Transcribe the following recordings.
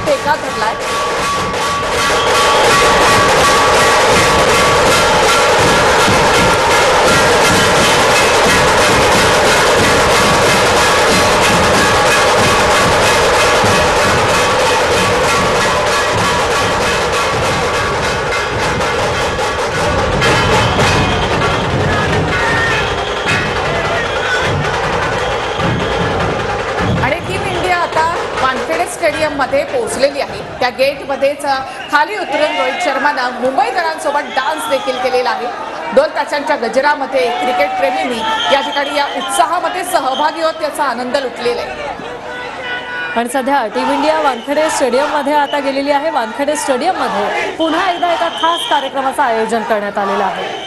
ठेका धरलाय। स्टेडियम मध्ये पोहोचलेली आहे। त्या गेट मध्येच खाली उतरून रोहित शर्मानं मुंबईकरांसोबत डान्स देखील केलेला आहे। 2 तासांच्या गजरामध्ये क्रिकेट प्रेमींनी या ठिकाणी या उत्साहामध्ये सहभागी होत त्याचा आनंद लुटलेला आहे। आणि सध्या टीम इंडिया वानखेडे स्टेडियम मध्ये आता गेलेली आहे। वानखेडे स्टेडियम मध्ये पुन्हा एकदा एका खास कार्यक्रमाचं आयोजन करण्यात आलेलं आहे।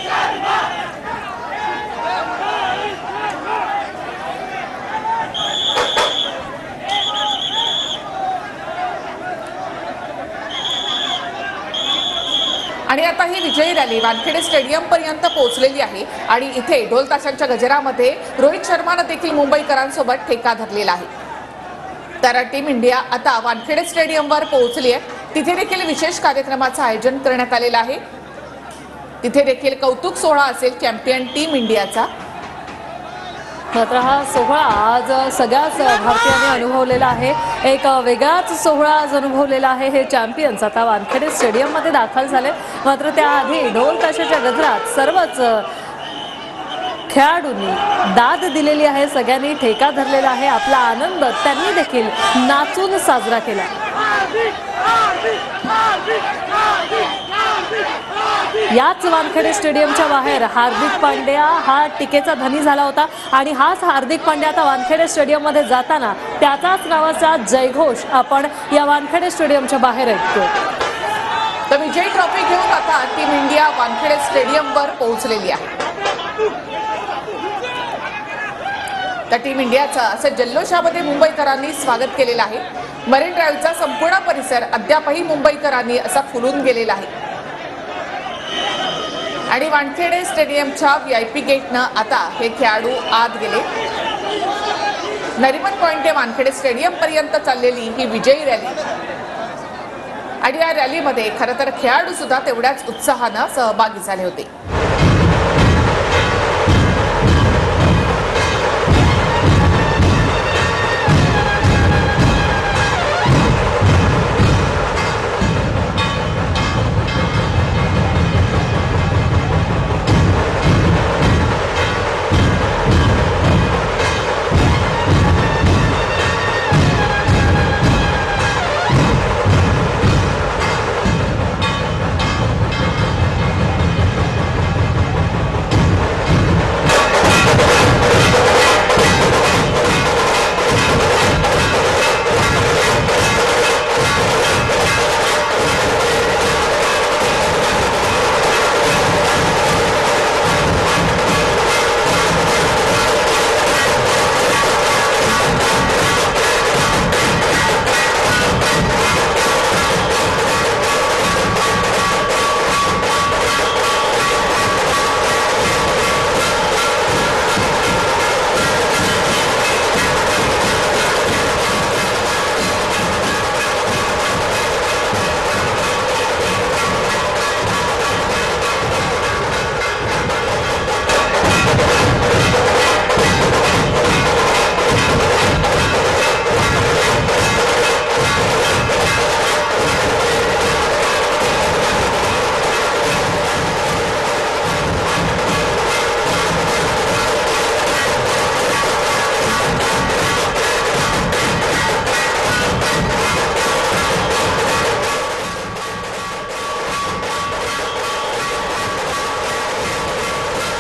आणि आता ही विजयी रॅली वानखेडे स्टेडियम पर्यंत पोहोचलेली आहे आणि इथे ढोल ताशांच्या गजरामध्ये रोहित शर्मानं देखील मुंबईकरांसोबत ठेका धरलेला आहे। तर टीम इंडिया आता वानखेडे स्टेडियमवर पोहोचली आहे। तिथे देखील विशेष कार्यक्रमाचं आयोजन करण्यात आलेलं आहे। तिथे देखील कौतुक सोहळा असेल चॅम्पियन टीम इंडियाचा। मात्र हा सोहळा आज सगळ्याच भारतीयांनी अनुभवलेला आहे। एक वेगळाच सोहळा आज अनुभवलेला आहे। हे चॅम्पियन्स आता वानखेडे स्टेडियम मध्ये दाखल झाले। मात्र त्याआधी ढोल ताशाच्या गजरात सर्वच खेळाडूंनी दाद दिलेली आहे। सगळ्यांनी ठेका धरलेला आहे। आपला आनंद त्यांनी देखील नाचून साजरा केला। याच वानखेडे स्टेडियमच्या बाहेर हार्दिक पांड्या हा टीकेचा धनी झाला होता आणि हाच हार्दिक पांड्या आता वानखेडे स्टेडियम मध्ये जाताना त्याचाच नावाचा जयघोष आपण या वानखेडे स्टेडियमच्या बाहेर ऐकतो। तर विजय ट्रॉफी घेऊन आता टीम इंडिया वानखेडे स्टेडियमवर पोहोचलेली आहे। तर टीम इंडियाचं असं जल्लोषामध्ये मुंबईकरांनी स्वागत केलेलं आहे। मरीन ड्राईव्हचा संपूर्ण परिसर अद्यापही मुंबईकरांनी असा फुलून गेलेला आहे आणि वानखेडे स्टेडियमच्या VIP गेटनं आता हे खेळाडू आत गेले। नरिमन पॉइंट ते वानखेडे स्टेडियम पर्यंत चाललेली ही विजयी रॅली आणि या रॅलीमध्ये खरं तर खेळाडू सुद्धा तेवढ्याच उत्साहानं सहभागी झाले होते।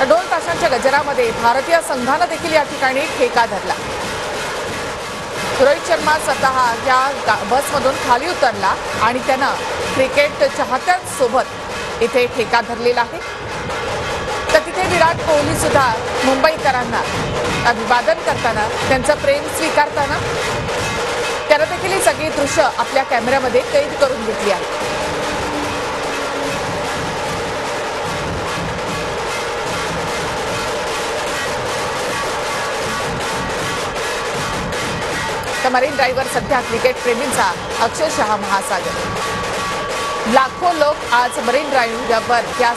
ढोल ताशांच्या गजरामध्ये भारतीय संघानं देखील या ठिकाणी ठेका धरला। रोहित शर्मा स्वतः या बसमधून खाली उतरला आणि त्यानं क्रिकेट चाहत्यांसोबत इथे ठेका धरलेला आहे। तर तिथे विराट कोहली सुद्धा मुंबईकरांना अभिवादन करताना त्यांचं प्रेम स्वीकारताना त्याला देखील ही सगळी दृश्य आपल्या कॅमेऱ्यामध्ये कैद करून घेतली आहे। तर मरीन ड्राईव्हवर सध्या क्रिकेट प्रेमींचा अक्षरशः महासागर. लाखो लोक आज मरीन ड्राईव्हवर या